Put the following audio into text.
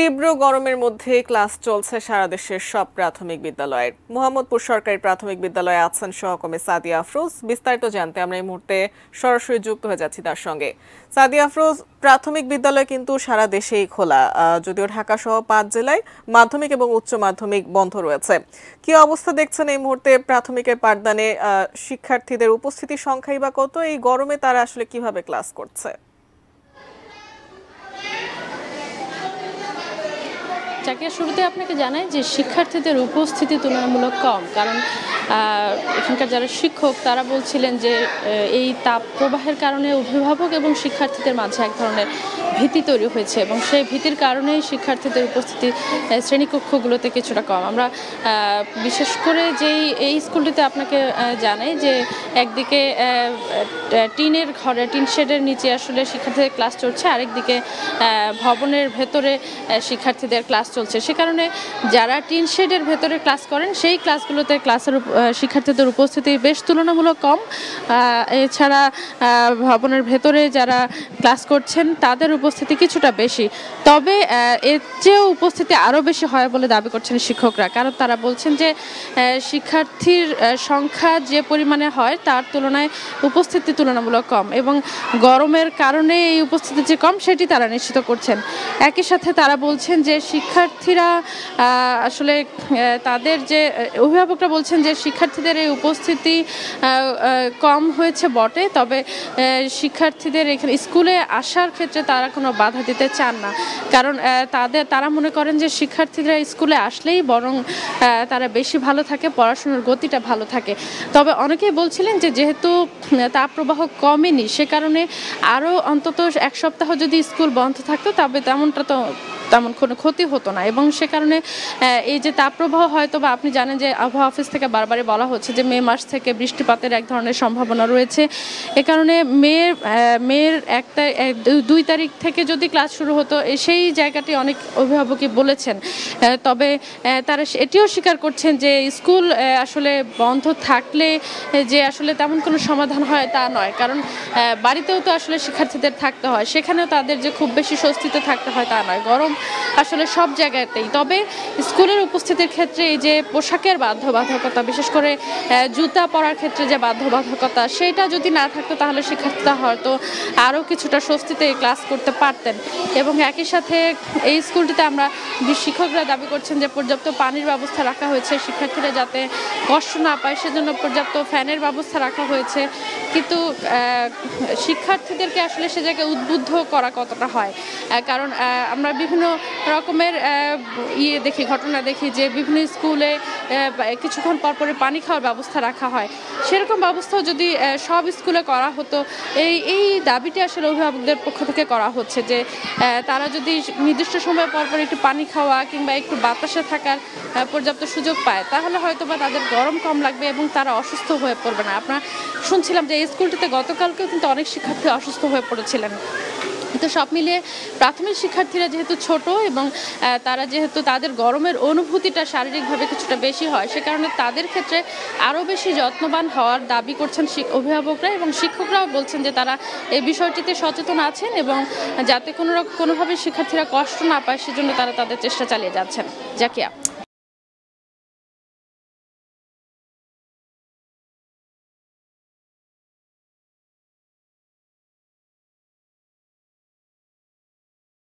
তীব্র গরমের মধ্যে ক্লাস চলছে সারা দেশের সব প্রাথমিক বিদ্যালয়ের। মোহাম্মদপুর সরকারি প্রাথমিক বিদ্যালয়ে আছেন সহকর্মী সাদিয়া আফরোজ। বিস্তারিত জানতে আমরা এই মুহূর্তে সরাসরি যুক্ত হয়ে যাচ্ছি তার সঙ্গে। সাদিয়া আফরোজ, প্রাথমিক বিদ্যালয় কিন্তু সারা দেশেই খোলা, যদিও ঢাকা সহ 5 জেলায় মাধ্যমিক এবং উচ্চ মাধ্যমিক বন্ধ রয়েছে। কি অবস্থা দেখছেন এই মুহূর্তে প্রাথমিকের পাঠদানে? শিক্ষার্থীদের উপস্থিতির সংখ্যাই বা কত? এই গরমে তারা আসলে কিভাবে ক্লাস করছে? জাকিয়া, শুরুতে আপনাকে জানাই যে শিক্ষার্থীদের উপস্থিতি তুলনামূলক কম, কারণ এখানকার যারা শিক্ষক তারা বলছিলেন যে এই তাপ প্রবাহের কারণে অভিভাবক এবং শিক্ষার্থীদের মাঝে এক ধরনের ভীতি তৈরি হয়েছে এবং সেই ভীতির কারণেই শিক্ষার্থীদের উপস্থিতি শ্রেণীকক্ষগুলোতে কিছুটা কম। আমরা বিশেষ করে যেই এই স্কুলটিতে আপনাকে জানাই যে একদিকে টিনের ঘরে, টিন শেডের নিচে আসলে শিক্ষার্থীদের ক্লাস চলছে, আরেকদিকে ভবনের ভেতরে শিক্ষার্থীদের ক্লাস চলছে। সে কারণে যারা টিন শেডের ভেতরে ক্লাস করেন সেই ক্লাসগুলোতে শিক্ষার্থীদের উপস্থিতি বেশ তুলনামূলক কম। এছাড়া ভবনের ভেতরে যারা ক্লাস করছেন তাদের উপস্থিতি কিছুটা বেশি, তবে এর চেয়েও উপস্থিতি আরও বেশি হয় বলে দাবি করছেন শিক্ষকরা, কারণ তারা বলছেন যে শিক্ষার্থীর সংখ্যা যে পরিমাণে হয় তার তুলনায় উপস্থিতি তুলনামূলক কম এবং গরমের কারণে এই উপস্থিতি যে কম সেটি তারা নিশ্চিত করছেন। একই সাথে তারা বলছেন যে শিক্ষার্থীরা আসলে তাদের যে অভিভাবকরা বলছেন যে শিক্ষার্থীদের এই উপস্থিতি কম হয়েছে বটে, তবে শিক্ষার্থীদের এখানে স্কুলে আসার ক্ষেত্রে তারা কোনো বাধা দিতে চান না, কারণ তারা মনে করেন যে শিক্ষার্থীরা স্কুলে আসলেই বরং তারা বেশি ভালো থাকে, পড়াশোনার গতিটা ভালো থাকে। তবে অনেকেই বলছিলেন যে যেহেতু তাপপ্রবাহ কমেনি সে কারণে আরও অন্তত 1 সপ্তাহ যদি স্কুল বন্ধ থাকতো তবে তেমন কোনো ক্ষতি হতো না এবং সে কারণে এই যে তাপপ্রবাহ হয়তো বা আপনি জানেন যে আবহাওয়া অফিস থেকে বারবারই বলা হচ্ছে যে মে মাস থেকে বৃষ্টিপাতের এক ধরনের সম্ভাবনা রয়েছে। এ কারণে মের 2 তারিখ থেকে যদি ক্লাস শুরু হতো সেই জায়গাটি অনেক অভিভাবকই বলেছেন। তবে তারা এটিও স্বীকার করছেন যে স্কুল আসলে বন্ধ থাকলে যে আসলে তেমন কোনো সমাধান হয় তা নয়, কারণ বাড়িতেও তো আসলে শিক্ষার্থীদের থাকতে হয়, সেখানেও তাদের যে খুব বেশি স্বস্তিতে থাকতে হয় তা নয়। গরম আসলে সব জায়গাতেই, তবে স্কুলের উপস্থিতির ক্ষেত্রে এই যে পোশাকের বাধ্যবাধকতা, বিশেষ করে জুতা পরার ক্ষেত্রে যে বাধ্যবাধকতা সেটা যদি না থাকতো তাহলে শিক্ষার্থীরা হয়তো আরও কিছুটা স্বস্তিতে ক্লাস করতে পারতেন। এবং একই সাথে এই স্কুলটিতে আমরা শিক্ষকরা দাবি করছেন যে পর্যাপ্ত পানির ব্যবস্থা রাখা হয়েছে, শিক্ষার্থীরা যাতে কষ্ট না পায় সেজন্য পর্যাপ্ত ফ্যানের ব্যবস্থা রাখা হয়েছে, কিন্তু শিক্ষার্থীদেরকে আসলে সে জায়গায় উদ্বুদ্ধ করা কতটা হয়, কারণ আমরা বিভিন্ন রকমের ঘটনা দেখি যে বিভিন্ন স্কুলে কিছুক্ষণ পরপরে পানি খাওয়ার ব্যবস্থা রাখা হয়। সেরকম ব্যবস্থাও যদি সব স্কুলে করা হতো, এই দাবিটি আসলে অভিভাবকদের পক্ষ থেকে করা হচ্ছে যে তারা যদি নির্দিষ্ট সময় পরপর একটু পানি খাওয়া কিংবা একটু বাতাসে থাকার পর্যাপ্ত সুযোগ পায় তাহলে হয়তো বা তাদের গরম কম লাগবে এবং তারা অসুস্থ হয়ে পড়বে না। আপনারা শুনছিলাম যে এই স্কুলটিতে গতকালকেও কিন্তু অনেক শিক্ষার্থী অসুস্থ হয়ে পড়েছিলেন। তো সব মিলিয়ে প্রাথমিক শিক্ষার্থীরা যেহেতু ছোট এবং তারা যেহেতু তাদের গরমের অনুভূতিটা শারীরিকভাবে কিছুটা বেশি হয়, সে কারণে তাদের ক্ষেত্রে আরও বেশি যত্নবান হওয়ার দাবি করছেন অভিভাবকরা এবং শিক্ষকরাও বলছেন যে তারা এই বিষয়টিতে সচেতন আছেন এবং যাতে কোনোভাবে শিক্ষার্থীরা কষ্ট না পায় সেজন্য তারা তাদের চেষ্টা চালিয়ে যাচ্ছেন। জাকিয়া।